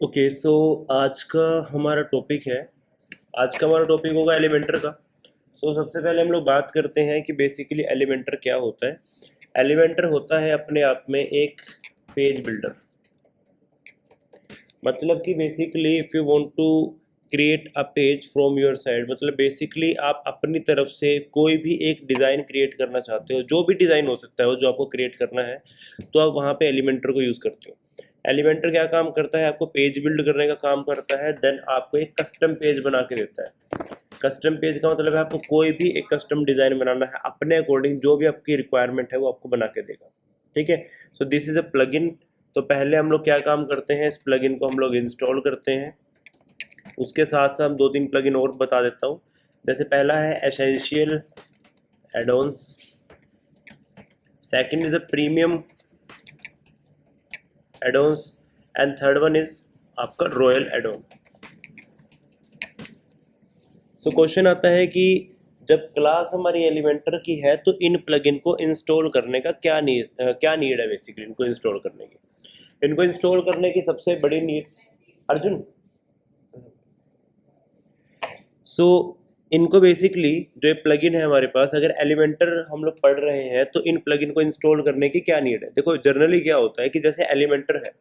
Okay so आज का हमारा टॉपिक है। आज का हमारा टॉपिक होगा एलिमेंटर का। सबसे पहले हम लोग बात करते हैं कि बेसिकली एलिमेंटर क्या होता है। एलिमेंटर होता है अपने आप में एक पेज बिल्डर। मतलब कि basically if you want to create a page from your side, मतलब बेसिकली आप अपनी तरफ से कोई भी एक डिज़ाइन क्रिएट करना चाहते हो, जो भी डिज़ाइन हो सकता है वो जो आपको क्रिएट करना है, तो आप वहाँ पे एलिमेंटर को यूज़ करते हो। एलिमेंटर क्या काम करता है? आपको पेज बिल्ड करने का काम करता है, देन आपको एक कस्टम पेज बना के देता है। कस्टम पेज का मतलब है आपको कोई भी एक कस्टम डिज़ाइन बनाना है अपने अकॉर्डिंग, जो भी आपकी रिक्वायरमेंट है वो आपको बना के देगा। ठीक है, so this is a plugin. तो पहले हम लोग क्या काम करते हैं, इस प्लगइन को हम लोग इंस्टॉल करते हैं। उसके साथ साथ हम दो तीन प्लगइन और बता देता हूँ। जैसे पहला है essential add-ons, second is a premium add-ons and third one is आपका रॉयल एडॉन। सो क्वेश्चन आता है कि जब क्लास हमारी एलिमेंटर की है तो इन प्लगइन को इंस्टॉल करने का क्या नीड है। बेसिकली इनको इंस्टॉल करने की, इनको इंस्टॉल करने की सबसे बड़ी नीड, अर्जुन, सो इनको बेसिकली जो प्लगइन है हमारे पास, अगर एलिमेंटर हम लोग पढ़ रहे हैं तो इन प्लगइन को इंस्टॉल करने की क्या नीड है। देखो जनरली क्या होता है कि जैसे एलिमेंटर है,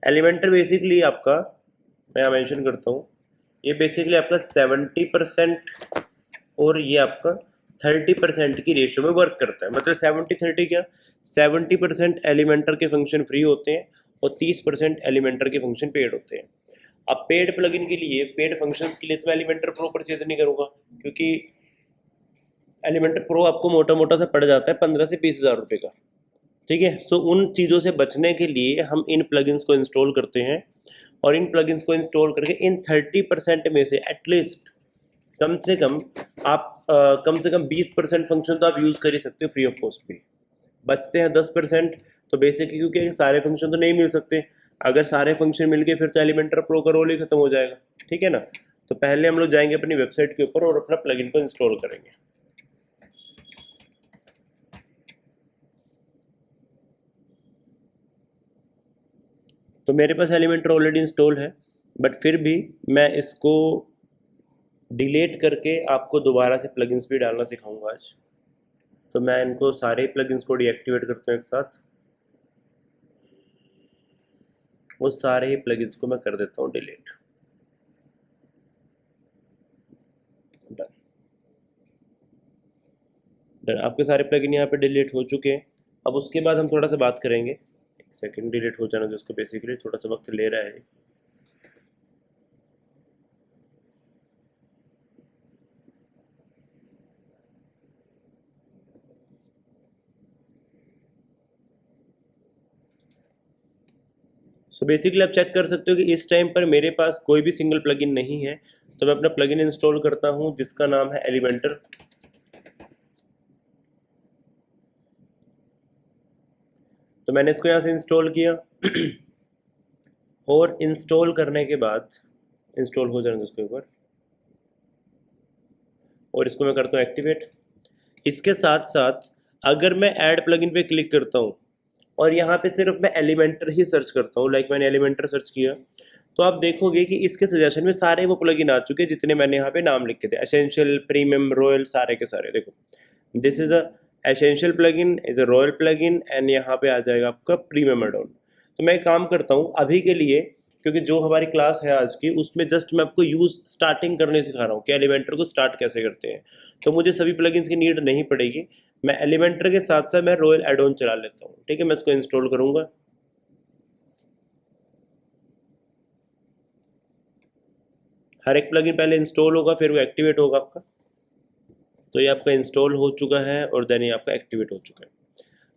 एलिमेंटर बेसिकली आपका, मैं यहाँ मेंशन करता हूँ, ये बेसिकली आपका 70% और ये आपका 30% की रेशियो में वर्क करता है। मतलब 70-30 क्या, 70% एलिमेंटर के फंक्शन फ्री होते हैं और 30% एलिमेंटर के फंक्शन पेड होते हैं। अब पेड प्लगइन के लिए, पेड फंक्शंस के लिए तो मैं एलिमेंटर प्रो परचेज नहीं करूँगा, क्योंकि एलिमेंटर प्रो आपको मोटा मोटा सा पड़ जाता है 15 से 20 हज़ार रुपये का। ठीक है, सो उन चीज़ों से बचने के लिए हम इन प्लगइन्स को इंस्टॉल करते हैं, और इन प्लगइन्स को इंस्टॉल करके इन 30% में से एटलीस्ट कम से कम आप कम से कम 20% फंक्शन तो आप यूज़ कर ही सकते हो फ्री ऑफ कॉस्ट पे। बचते हैं 10%। तो बेसिकली क्योंकि सारे फंक्शन तो नहीं मिल सकते, अगर सारे फंक्शन मिल गए फिर तो एलिमेंटर प्रो का रोल ही खत्म हो जाएगा। ठीक है ना, तो पहले हम लोग जाएंगे अपनी वेबसाइट के ऊपर और अपना प्लगइन को इंस्टॉल करेंगे। तो मेरे पास एलिमेंटर ऑलरेडी इंस्टॉल है, बट फिर भी मैं इसको डिलीट करके आपको दोबारा से प्लगइन्स भी डालना सिखाऊंगा आज। तो मैं इनको सारे प्लगइन्स को डीएक्टिवेट करता हूँ एक साथ, वो सारे ही प्लगइन्स को मैं कर देता हूँ डिलीट। डन डन, आपके सारे प्लगइन यहाँ पे डिलीट हो चुके हैं। अब उसके बाद हम थोड़ा सा बात करेंगे, एक सेकंड, डिलीट हो जाना जिसको बेसिकली थोड़ा सा वक्त ले रहा है। सो बेसिकली आप चेक कर सकते हो कि इस टाइम पर मेरे पास कोई भी सिंगल प्लगइन नहीं है। तो मैं अपना प्लगइन इंस्टॉल करता हूँ जिसका नाम है एलिमेंटर। तो मैंने इसको यहाँ से इंस्टॉल किया और इंस्टॉल करने के बाद इंस्टॉल हो जाएगा इसके ऊपर, और इसको मैं करता हूँ एक्टिवेट। इसके साथ साथ अगर मैं ऐड प्लगइन पे क्लिक करता हूँ और यहाँ पे सिर्फ मैं एलिमेंटर ही सर्च करता हूँ, लाइक मैंने एलिमेंटर सर्च किया, तो आप देखोगे कि इसके सजेशन में सारे वो प्लगइन आ चुके हैं जितने मैंने यहाँ पे नाम लिखे थे, एसेंशियल, प्रीमियम, रॉयल, सारे के सारे। देखो this is a essential plugin, is a royal plugin, and यहाँ पे आ जाएगा आपका प्रीमियम एड ऑन। तो मैं काम करता हूँ अभी के लिए, क्योंकि जो हमारी क्लास है आज की उसमें जस्ट मैं आपको यूज़ स्टार्टिंग करने सिखा रहा हूँ कि एलिमेंटर को स्टार्ट कैसे करते हैं। तो मुझे सभी प्लगइन्स की नीड नहीं पड़ेगी, मैं एलिमेंटर के साथ साथ मैं रॉयल एड ऑन चला लेता हूँ। ठीक है, मैं इसको इंस्टॉल करूँगा। हर एक प्लगइन पहले इंस्टॉल होगा फिर वो एक्टिवेट होगा आपका। तो ये आपका इंस्टॉल हो चुका है और देन ये आपका एक्टिवेट हो चुका है।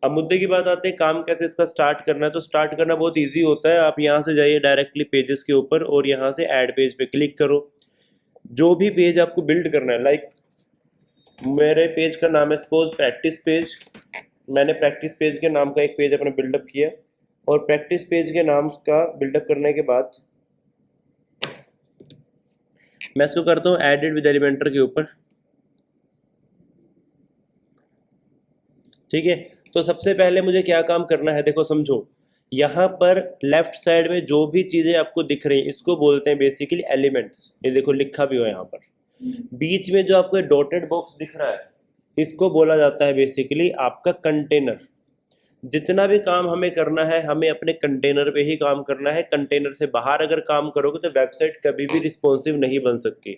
अब मुद्दे की बात आते हैं काम कैसे इसका स्टार्ट करना है। तो स्टार्ट करना बहुत इजी होता है। आप यहाँ से जाइए डायरेक्टली पेजेस के ऊपर और यहाँ से ऐड पेज पे क्लिक करो। जो भी पेज आपको बिल्ड करना है, लाइक मेरे पेज का नाम है सपोज प्रैक्टिस पेज, मैंने प्रैक्टिस पेज के नाम का एक पेज अपना बिल्डअप किया, और प्रैक्टिस पेज के नाम का बिल्डअप करने के बाद मैं इसको करता हूँ एडिट विद एलिमेंटर के ऊपर। ठीक है, तो सबसे पहले मुझे क्या काम करना है, देखो समझो यहाँ पर लेफ्ट साइड में जो भी चीज़ें आपको दिख रही हैं इसको बोलते हैं बेसिकली एलिमेंट्स। ये देखो लिखा भी हो यहाँ पर। बीच में जो आपको डॉटेड बॉक्स दिख रहा है इसको बोला जाता है बेसिकली आपका कंटेनर। जितना भी काम हमें करना है हमें अपने कंटेनर पे ही काम करना है। कंटेनर से बाहर अगर काम करोगे तो वेबसाइट कभी भी रिस्पॉन्सिव नहीं बन सकती।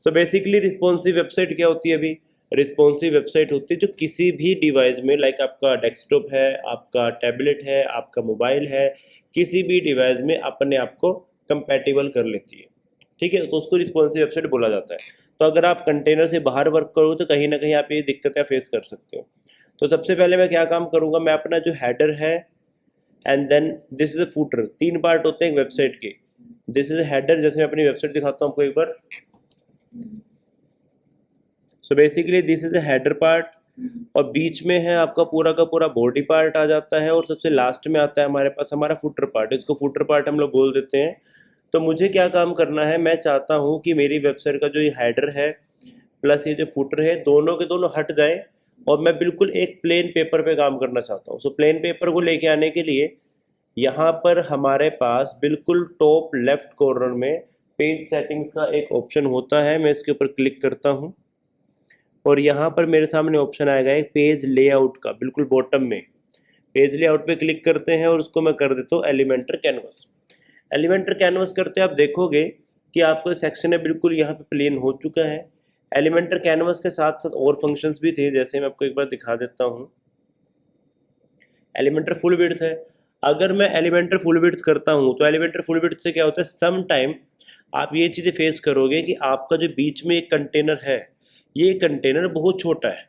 सो बेसिकली रिस्पॉन्सिव वेबसाइट क्या होती है? अभी रिस्पॉन्सिव वेबसाइट होती है जो किसी भी डिवाइस में, लाइक आपका डेस्कटॉप है, आपका टैबलेट है, आपका मोबाइल है, किसी भी डिवाइस में अपने आप को कंपैटिबल कर लेती है। ठीक है, तो उसको रिस्पॉन्सिव वेबसाइट बोला जाता है। तो अगर आप कंटेनर से बाहर वर्क करोगे तो कहीं ना कहीं आप ये दिक्कतें फेस कर सकते हो। तो सबसे पहले मैं क्या काम करूंगा, मैं अपना जो हेडर है and then this is a footer, 3 part होते हैं एक वेबसाइट के। दिस इज हेडर, जैसे मैं अपनी वेबसाइट दिखाता हूँ आपको एक बार। So basically this is a header part, और बीच में है आपका पूरा का पूरा बॉडी पार्ट आ जाता है, और सबसे लास्ट में आता है हमारे पास हमारा फुटर पार्ट। इसको फुटर पार्ट हम लोग बोल देते हैं। तो मुझे क्या काम करना है, मैं चाहता हूँ कि मेरी वेबसाइट का जो ये हेडर है प्लस ये जो फुटर है दोनों के दोनों हट जाए, और मैं बिल्कुल एक प्लेन पेपर पे काम करना चाहता हूँ। सो प्लेन पेपर को लेके आने के लिए यहाँ पर हमारे पास बिल्कुल टॉप लेफ्ट कॉर्नर में पेज सेटिंग्स का एक ऑप्शन होता है। मैं इसके ऊपर क्लिक करता हूँ और यहाँ पर मेरे सामने ऑप्शन आएगा एक पेज लेआउट का, बिल्कुल बॉटम में। पेज लेआउट पे क्लिक करते हैं और उसको मैं कर देता हूँ एलिमेंटर कैनवस। एलिमेंटर कैनवस करते आप देखोगे कि आपका सेक्शन है बिल्कुल यहाँ पे प्लेन हो चुका है। एलिमेंटर कैनवस के साथ साथ और फंक्शंस भी थे, जैसे मैं आपको एक बार दिखा देता हूँ। एलिमेंटर फुल विड्थ है। अगर मैं एलिमेंटर फुल विड्थ करता हूँ तो एलिमेंटर फुल विड्थ से क्या होता है, सम टाइम आप ये चीज़ें फेस करोगे कि आपका जो बीच में एक कंटेनर है, ये कंटेनर बहुत छोटा है।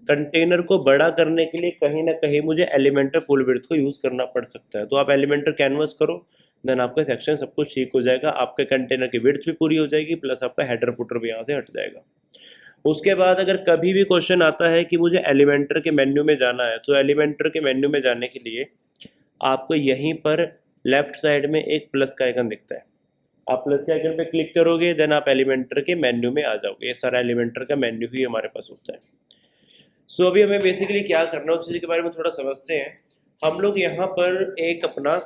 कंटेनर को बड़ा करने के लिए कहीं ना कहीं मुझे एलिमेंटर फुल विड्थ को यूज़ करना पड़ सकता है। तो आप एलिमेंटर कैनवस करो, देन आपका सेक्शन सब कुछ ठीक हो जाएगा, आपके कंटेनर की विड्थ भी पूरी हो जाएगी, प्लस आपका हेडर फुटर भी यहाँ से हट जाएगा। उसके बाद अगर कभी भी क्वेश्चन आता है कि मुझे एलिमेंटर के मेन्यू में जाना है, तो एलिमेंटर के मेन्यू में जाने के लिए आपको यहीं पर लेफ्ट साइड में एक प्लस का आइकन दिखता है। आप प्लस के आइकन पे क्लिक करोगे, देन आप एलिमेंटर के मेन्यू में आ जाओगे। ये सारा एलिमेंटर का मेन्यू ही हमारे पास होता है। सो अभी हमें बेसिकली क्या करना है उस चीज़ के बारे में थोड़ा समझते हैं। हम लोग यहाँ पर एक अपना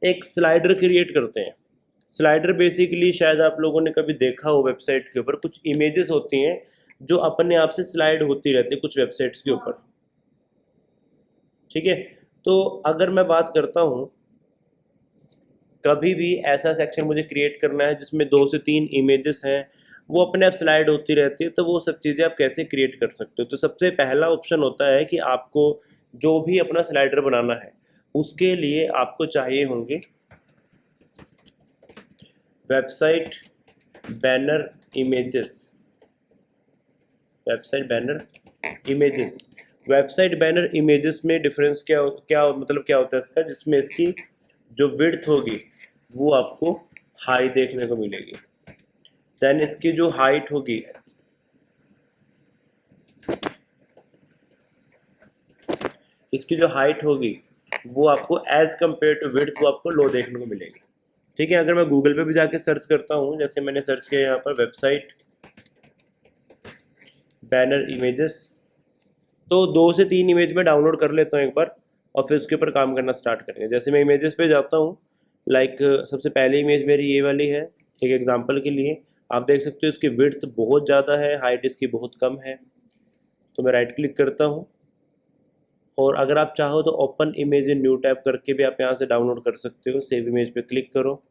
एक स्लाइडर क्रिएट करते हैं। स्लाइडर बेसिकली शायद आप लोगों ने कभी देखा हो, वेबसाइट के ऊपर कुछ इमेजेस होती हैं जो अपने आप से स्लाइड होती रहती है कुछ वेबसाइट्स के ऊपर। ठीक है, तो अगर मैं बात करता हूँ, कभी भी ऐसा सेक्शन मुझे क्रिएट करना है जिसमें 2 से 3 इमेजेस हैं, वो अपने आप स्लाइड होती रहती है, तो वो सब चीज़ें आप कैसे क्रिएट कर सकते हो? तो सबसे पहला ऑप्शन होता है कि आपको जो भी अपना स्लाइडर बनाना है उसके लिए आपको चाहिए होंगे website banner images. Website banner images, website banner images में डिफरेंस क्या क्या मतलब क्या होता है इसका, जिसमें इसकी जो विड्थ होगी वो आपको हाई देखने को मिलेगी। देन इसकी जो हाइट होगी, इसकी जो हाइट होगी वो आपको एज कंपेयर टू विड्थ वो आपको लो देखने को मिलेगी। ठीक है, अगर मैं गूगल पे भी जाके सर्च करता हूँ, जैसे मैंने सर्च किया यहाँ पर वेबसाइट बैनर इमेजेस, तो 2 से 3 इमेज में डाउनलोड कर लेता हूँ एक बार, और फिर उसके ऊपर काम करना स्टार्ट करेंगे। जैसे मैं इमेजेस पे जाता हूँ, लाइक सबसे पहली इमेज मेरी ये वाली है। एक एग्जांपल के लिए आप देख सकते हो इसकी विड्थ बहुत ज़्यादा है, हाइट इसकी बहुत कम है। तो मैं राइट क्लिक करता हूँ, और अगर आप चाहो तो open image in new tab करके भी आप यहाँ से डाउनलोड कर सकते हो। सेव इमेज पे क्लिक करो,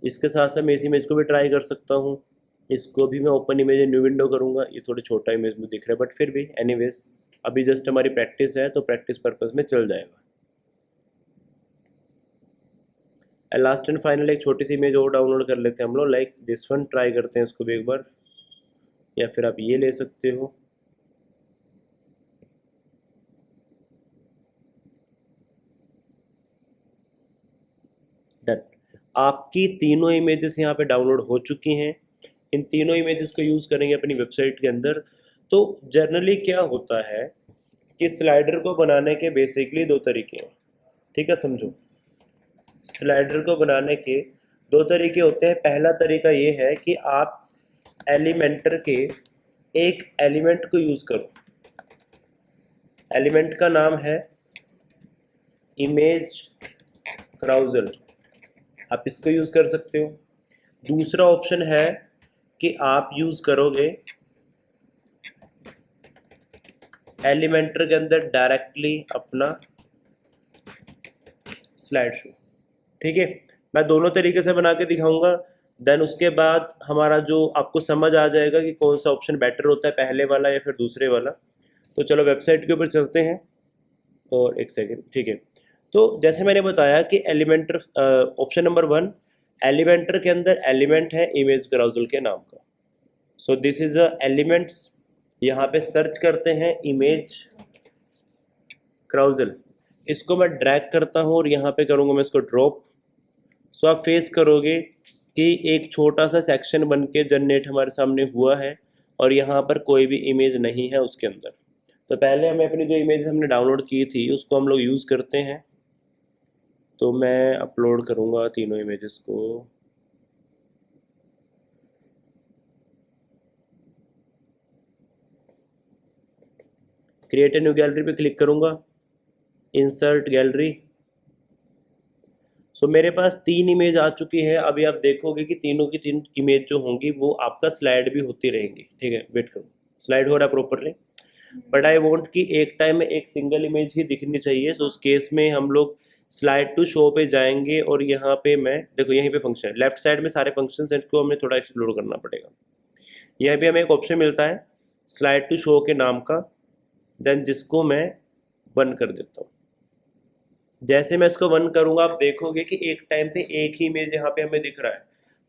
इसके साथ साथ मैं इस इमेज को भी ट्राई कर सकता हूँ। इसको भी मैं open image in new window करूँगा। ये थोड़ी छोटा इमेज में दिख रहा है, बट फिर भी एनीवेज अभी जस्ट हमारी प्रैक्टिस है तो प्रैक्टिस पर्पज में चल जाएगा। लास्ट एंड फाइनल एक छोटी सी इमेज और डाउनलोड कर लेते हैं हम लोग, लाइक दिस वन। ट्राई करते हैं इसको भी एक बार, या फिर आप ये ले सकते हो। डन, आपकी तीनों इमेजेस यहाँ पे डाउनलोड हो चुकी हैं। इन तीनों इमेजेस को यूज़ करेंगे अपनी वेबसाइट के अंदर। तो जनरली क्या होता है कि स्लाइडर को बनाने के बेसिकली 2 तरीके हैं। ठीक है, समझो। स्लाइडर को बनाने के 2 तरीके होते हैं। पहला तरीका ये है कि आप एलिमेंटर के एक एलिमेंट को यूज़ करो। एलिमेंट का नाम है इमेज क्राउजल, आप इसको यूज़ कर सकते हो। दूसरा ऑप्शन है कि आप यूज़ करोगे एलिमेंटर के अंदर डायरेक्टली अपना स्लाइड शो। ठीक है, मैं दोनों तरीके से बना के दिखाऊंगा, देन उसके बाद हमारा जो आपको समझ आ जाएगा कि कौन सा ऑप्शन बेटर होता है, पहले वाला या फिर दूसरे वाला। तो चलो वेबसाइट के ऊपर चलते हैं, और एक सेकेंड। ठीक है, तो जैसे मैंने बताया कि एलिमेंटर, ऑप्शन नंबर 1, एलिमेंटर के अंदर एलिमेंट है इमेज क्राउजल के नाम का। So this is a elements, यहाँ पे सर्च करते हैं इमेज क्राउजल, इसको मैं ड्रैग करता हूँ और यहाँ पे करूँगा मैं इसको ड्रॉप। सो आप फेस करोगे कि एक छोटा सा सेक्शन बन के जनरेट हमारे सामने हुआ है और यहाँ पर कोई भी इमेज नहीं है उसके अंदर। तो पहले हमें अपनी जो इमेज हमने डाउनलोड की थी उसको हम लोग यूज़ करते हैं। तो मैं अपलोड करूँगा तीनों इमेजेस को। क्रिएट ए न्यू गैलरी पे क्लिक करूँगा, इंसर्ट गैलरी। सो मेरे पास 3 इमेज आ चुकी है। अभी आप देखोगे कि तीनों की 3 इमेज जो होंगी वो आपका स्लाइड भी होती रहेंगी। ठीक है, वेट करो, स्लाइड हो रहा है प्रॉपरली, बट आई वांट कि एक टाइम में एक सिंगल इमेज ही दिखनी चाहिए। सो उस केस में हम लोग स्लाइड टू शो पे जाएंगे और यहाँ पे मैं देखो, यहीं पे फंक्शन है, लेफ्ट साइड में सारे फंक्शन हैं, इसको हमें थोड़ा एक्सप्लोर करना पड़ेगा। यहाँ पे हमें एक ऑप्शन मिलता है स्लाइड टू शो के नाम का, देन जिसको मैं बंद कर देता हूँ। जैसे मैं इसको वन करूँगा आप देखोगे कि एक टाइम पे एक ही इमेज यहाँ पे हमें दिख रहा है।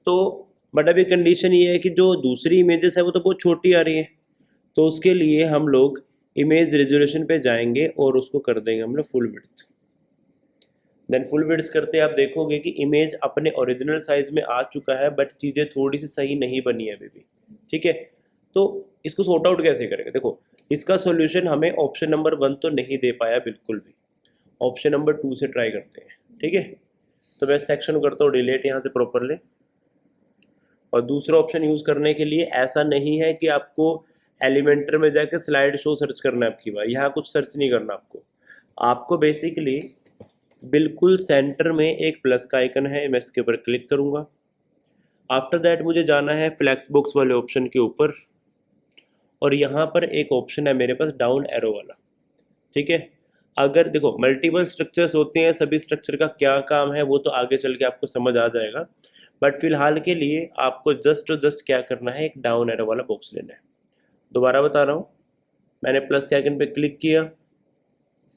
तो बट अभी कंडीशन ये है कि जो दूसरी इमेजेस है वो तो बहुत छोटी आ रही है, तो उसके लिए हम लोग इमेज रेजोल्यूशन पे जाएंगे और उसको कर देंगे हम लोग full width. Then full width करते आप देखोगे कि इमेज अपने ओरिजिनल साइज में आ चुका है, बट चीज़ें थोड़ी सी सही नहीं बनी है अभी भी। ठीक है, तो इसको सॉर्ट आउट कैसे करेंगे? देखो, इसका सॉल्यूशन हमें ऑप्शन नंबर 1 तो नहीं दे पाया बिल्कुल भी, ऑप्शन नंबर 2 से ट्राई करते हैं। ठीक है, तो मैं सेक्शन करता हूँ डिलीट यहाँ से प्रॉपरली। और दूसरा ऑप्शन यूज़ करने के लिए ऐसा नहीं है कि आपको एलिमेंटर में जाकर स्लाइड शो सर्च करना है, आपकी बार यहाँ कुछ सर्च नहीं करना आपको बेसिकली बिल्कुल सेंटर में एक प्लस का आइकन है, मैं इसके ऊपर क्लिक करूँगा। आफ्टर दैट मुझे जाना है फ्लैक्स बॉक्स वाले ऑप्शन के ऊपर, और यहाँ पर एक ऑप्शन है मेरे पास डाउन एरो वाला। ठीक है, अगर देखो मल्टीपल स्ट्रक्चर्स होते हैं, सभी स्ट्रक्चर का क्या काम है वो तो आगे चल के आपको समझ आ जाएगा, बट फिलहाल के लिए आपको जस्ट क्या करना है, एक डाउन एरो वाला बॉक्स लेना है। दोबारा बता रहा हूँ, मैंने प्लस के आइकन पे क्लिक किया,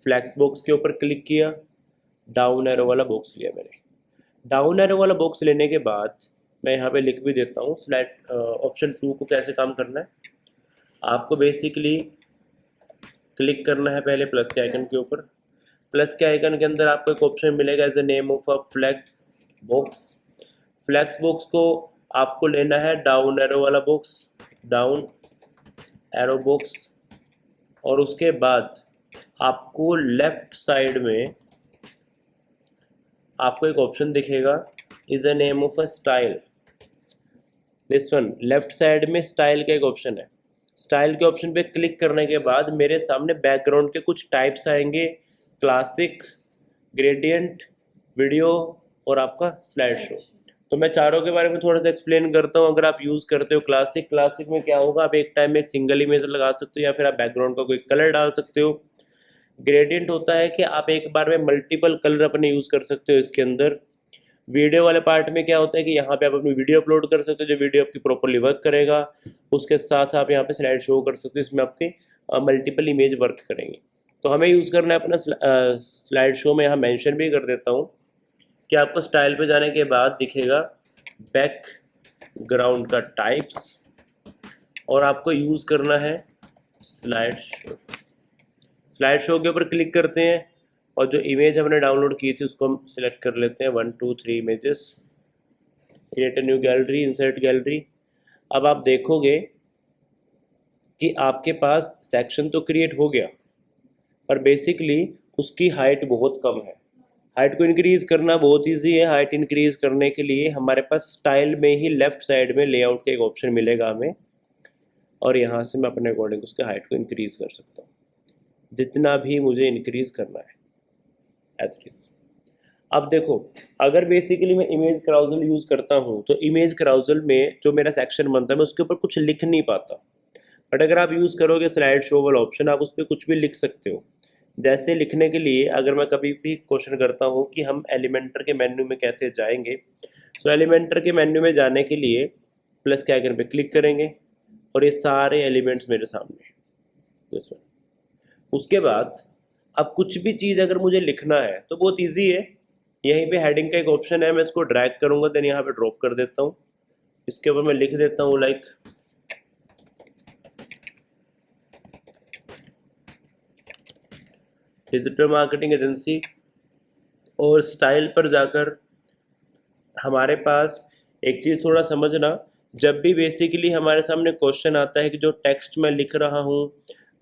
फ्लैक्स बॉक्स के ऊपर क्लिक किया, डाउन एरो वाला बॉक्स लिया मैंने। डाउन एरो वाला बॉक्स लेने के बाद मैं यहाँ पे लिख भी देता हूँ स्लाइड ऑप्शन 2 को कैसे काम करना है। आपको बेसिकली क्लिक करना है पहले प्लस के आइकन के ऊपर। प्लस के आइकन के अंदर आपको एक ऑप्शन मिलेगा as a name of a flex box. Flex box को आपको लेना है डाउन एरो वाला बॉक्स, डाउन एरो बॉक्स, और उसके बाद आपको लेफ्ट साइड में आपको एक ऑप्शन दिखेगा is a name of a style. This one, left side में स्टाइल का एक ऑप्शन है। स्टाइल के ऑप्शन पे क्लिक करने के बाद मेरे सामने बैकग्राउंड के कुछ टाइप्स आएंगे, क्लासिक, ग्रेडियंट, वीडियो और आपका स्लाइड शो। तो मैं चारों के बारे में थोड़ा सा एक्सप्लेन करता हूँ। अगर आप यूज़ करते हो क्लासिक में क्या होगा, आप एक टाइम में एक सिंगल इमेज लगा सकते हो या फिर आप बैकग्राउंड का कोई कलर डाल सकते हो। ग्रेडियंट होता है कि आप एक बार में मल्टीपल कलर अपने यूज़ कर सकते हो इसके अंदर। वीडियो वाले पार्ट में क्या होता है कि यहाँ पे आप अपनी वीडियो अपलोड कर सकते हो, जो वीडियो आपकी प्रॉपरली वर्क करेगा। उसके साथ आप यहाँ पे स्लाइड शो कर सकते हो, इसमें आपके मल्टीपल इमेज वर्क करेंगे। तो हमें यूज़ करना है अपना स्लाइड शो में, यहाँ मेंशन भी कर देता हूँ कि आपको स्टाइल पे जाने के बाद दिखेगा बैकग्राउंड का टाइप्स, और आपको यूज़ करना है स्लाइड शो। स्लाइड शो के ऊपर क्लिक करते हैं और जो इमेज हमने डाउनलोड की थी उसको हम सिलेक्ट कर लेते हैं, 1 2 3 images, create a new gallery, insert gallery. अब आप देखोगे कि आपके पास सेक्शन तो क्रिएट हो गया, पर बेसिकली उसकी हाइट बहुत कम है। हाइट को इंक्रीज़ करना बहुत इजी है। हाइट इंक्रीज़ करने के लिए हमारे पास स्टाइल में ही लेफ़्ट साइड में लेआउट का एक ऑप्शन मिलेगा हमें, और यहाँ से मैं अपने अकॉर्डिंग उसके हाइट को इंक्रीज़ कर सकता हूँ। जितना भी मुझे इंक्रीज करना है एज इट इज। अब देखो, अगर बेसिकली मैं इमेज क्राउजल यूज करता हूँ तो इमेज क्राउजल में जो मेरा सेक्शन बनता है मैं उसके ऊपर कुछ लिख नहीं पाता। बट अगर आप यूज़ करोगे स्लाइड शो वाला ऑप्शन, आप उस पर कुछ भी लिख सकते हो। जैसे लिखने के लिए अगर मैं कभी भी क्वेश्चन करता हूँ कि हम एलिमेंटर के मेन्यू में कैसे जाएंगे, सो एलिमेंटर के मेन्यू में जाने के लिए प्लस के आइकन पे क्लिक करेंगे और ये सारे एलिमेंट्स मेरे सामने दिस वन। उसके बाद अब कुछ भी चीज़ अगर मुझे लिखना है तो बहुत ईजी है, यहीं पे हेडिंग का एक ऑप्शन है, मैं इसको ड्रैग करूँगा देन यहाँ पे ड्रॉप कर देता हूँ। इसके ऊपर मैं लिख देता हूँ लाइक डिजिटल मार्केटिंग एजेंसी, और स्टाइल पर जाकर हमारे पास एक चीज़ थोड़ा समझना, जब भी बेसिकली हमारे सामने क्वेश्चन आता है कि जो टेक्स्ट मैं लिख रहा हूँ,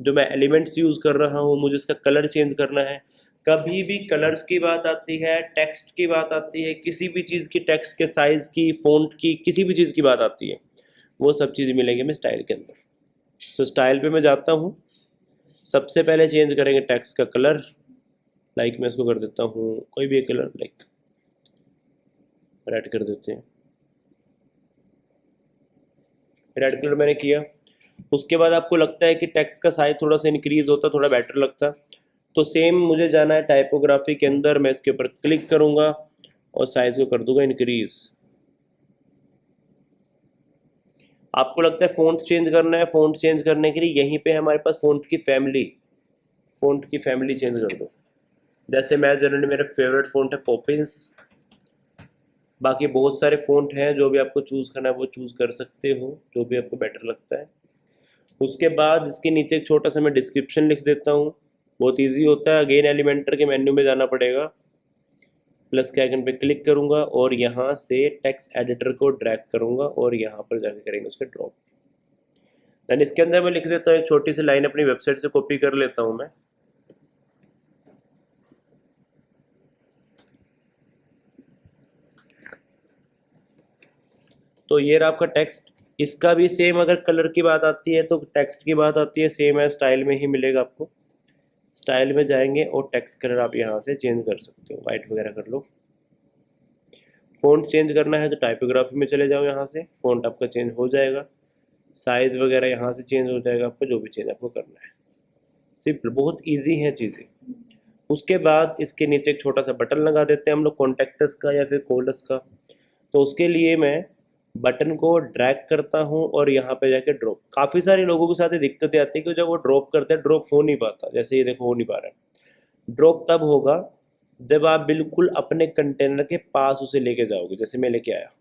जो मैं एलिमेंट्स यूज़ कर रहा हूँ, मुझे इसका कलर चेंज करना है, कभी भी कलर्स की बात आती है, टेक्स्ट की बात आती है, किसी भी चीज़ की, टेक्स्ट के साइज़ की, फ़ॉन्ट की, किसी भी चीज़ की बात आती है, वो सब चीज़ मिलेंगे हमें स्टाइल के अंदर। सो स्टाइल पे मैं जाता हूँ, सबसे पहले चेंज करेंगे टेक्स्ट का कलर, लाइक मैं इसको कर देता हूँ कोई भी एक कलर, लाइक रेड कर देते हैं, रेड कलर मैंने किया। उसके बाद आपको लगता है कि टेक्स्ट का साइज थोड़ा सा इंक्रीज होता, थोड़ा बेटर लगता, तो सेम मुझे जाना है टाइपोग्राफी के अंदर, मैं इसके ऊपर क्लिक करूँगा और साइज को कर दूंगा इंक्रीज। आपको लगता है फ़ॉन्ट चेंज करना है, फ़ॉन्ट चेंज करने के लिए यहीं पे हमारे पास फ़ॉन्ट की फैमिली चेंज कर दो। जैसे मैं जनरली, मेरा फेवरेट फ़ॉन्ट है पॉपिंस, बाकी बहुत सारे फ़ॉन्ट हैं, जो भी आपको चूज़ करना है वो चूज़ कर सकते हो, जो भी आपको बेटर लगता है। उसके बाद इसके नीचे एक छोटा सा मैं डिस्क्रिप्शन लिख देता हूँ, बहुत इजी होता है। अगेन एलिमेंटर के मेन्यू में जाना पड़ेगा, प्लस के आइकन पे क्लिक करूँगा और यहाँ से टेक्स्ट एडिटर को ड्रैग करूँगा और यहाँ पर जाके करेंगे उसके ड्रॉप। देन इसके अंदर मैं लिख देता हूँ एक छोटी सी लाइन, अपनी वेबसाइट से कॉपी कर लेता हूँ मैं। तो ये रहा आपका टेक्स्ट। इसका भी सेम, अगर कलर की बात आती है तो टेक्स्ट की बात आती है, सेम है, स्टाइल में ही मिलेगा आपको। स्टाइल में जाएंगे और टेक्स्ट कलर आप यहाँ से चेंज कर सकते हो, वाइट वगैरह कर लो। फ़ॉन्ट चेंज करना है तो टाइपोग्राफी में चले जाओ, यहाँ से फ़ॉन्ट आपका चेंज हो जाएगा, साइज़ वगैरह यहाँ से चेंज हो जाएगा, आपको जो भी चेंज आपको करना है। सिंपल, बहुत ईजी है चीज़ें। उसके बाद इसके नीचे एक छोटा सा बटन लगा देते हैं हम लोग, कॉन्टेक्टस का या फिर कॉलर्स का। तो उसके लिए मैं बटन को ड्रैग करता हूँ और यहाँ पे जाके ड्रॉप। काफ़ी सारे लोगों के साथ ये दिक्कतें आती है कि जब वो ड्रॉप करते हैं ड्रॉप हो नहीं पाता, जैसे ये देखो हो नहीं पा रहा है। ड्रॉप तब होगा जब आप बिल्कुल अपने कंटेनर के पास उसे लेके जाओगे, जैसे मैं लेके आया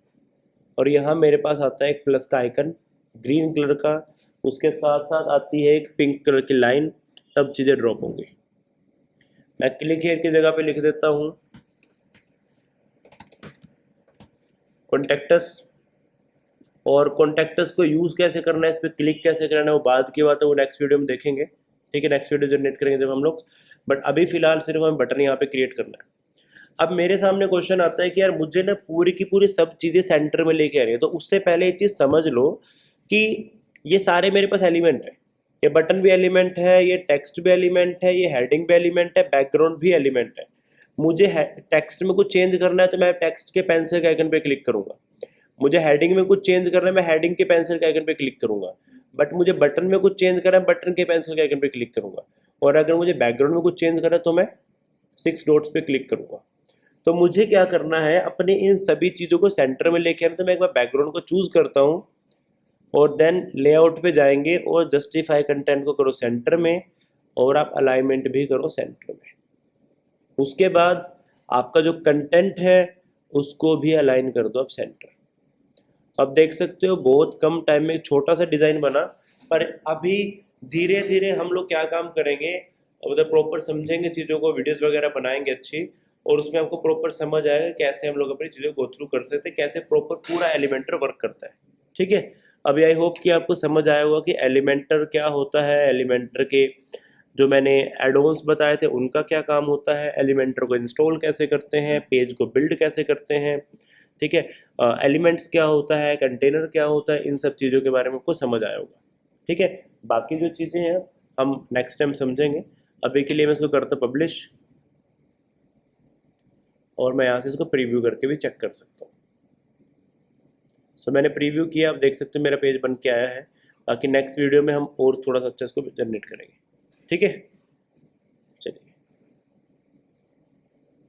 और यहाँ मेरे पास आता है एक प्लस का आइकन ग्रीन कलर का, उसके साथ साथ आती है एक पिंक कलर की लाइन, तब चीज़ें ड्रॉप होंगी। मैं क्लिक हियर की जगह पे लिख देता हूँ कॉन्टेक्टस, और कॉन्टेक्टस को यूज़ कैसे करना है, इस पर क्लिक कैसे करना है वो बाद की बात है, वो नेक्स्ट वीडियो में देखेंगे। ठीक है, नेक्स्ट वीडियो जनरेट करेंगे जब हम लोग, बट अभी फिलहाल सिर्फ हमें बटन यहाँ पे क्रिएट करना है। अब मेरे सामने क्वेश्चन आता है कि यार मुझे ना पूरी की पूरी सब चीज़ें सेंटर में लेके आ रही है, तो उससे पहले एक चीज़ समझ लो कि ये सारे मेरे पास एलिमेंट है, ये बटन भी एलिमेंट है, ये टेक्स्ट भी एलिमेंट है, ये हेडिंग भी एलिमेंट है, बैकग्राउंड भी एलिमेंट है। मुझे टेक्स्ट में कुछ चेंज करना है तो मैं टेक्स्ट के पेंसिल के आइकन पे क्लिक करूंगा, मुझे हेडिंग में कुछ चेंज करना है मैं हेडिंग के पेंसिल के आइकन पे क्लिक करूंगा, बट मुझे बटन में कुछ चेंज करना है बटन के पेंसिल के आइकन पे क्लिक करूंगा, और अगर मुझे बैकग्राउंड में कुछ चेंज करना है तो मैं 6 डॉट्स पे क्लिक करूंगा। तो मुझे क्या करना है, अपने इन सभी चीज़ों को सेंटर में लेके आना, तो मैं एक बार बैकग्राउंड को चूज़ करता हूँ और देन लेआउट पे जाएंगे और जस्टिफाई कंटेंट को करो सेंटर में, और आप अलाइनमेंट भी करो सेंटर में। उसके बाद आपका जो कंटेंट है उसको भी अलाइन कर दो आप सेंटर। अब देख सकते हो बहुत कम टाइम में एक छोटा सा डिज़ाइन बना, पर अभी धीरे धीरे हम लोग क्या काम करेंगे, मतलब प्रॉपर समझेंगे चीज़ों को, वीडियोस वगैरह बनाएंगे अच्छी, और उसमें आपको प्रॉपर समझ आएगा कैसे हम लोग अपनी चीज़ों को गो थ्रू कर सकते हैं, कैसे प्रॉपर पूरा एलिमेंटर वर्क करता है। ठीक है, अभी आई होप कि आपको समझ आया होगा कि एलिमेंटर क्या होता है, एलिमेंटर के जो मैंने एडोन्स बताए थे उनका क्या काम होता है, एलिमेंटर को इंस्टॉल कैसे करते हैं, पेज को बिल्ड कैसे करते हैं। ठीक है, एलिमेंट्स क्या होता है, कंटेनर क्या होता है, इन सब चीज़ों के बारे में आपको समझ आया होगा। ठीक है, बाकी जो चीज़ें हैं हम नेक्स्ट टाइम समझेंगे। अभी के लिए मैं इसको करता हूँ पब्लिश, और मैं यहाँ से इसको प्रीव्यू करके भी चेक कर सकता हूँ। सो मैंने प्रीव्यू किया, आप देख सकते हो मेरा पेज बन के आया है। बाकी नेक्स्ट वीडियो में हम और थोड़ा सा अच्छा इसको जनरेट करेंगे। ठीक है, चलिए।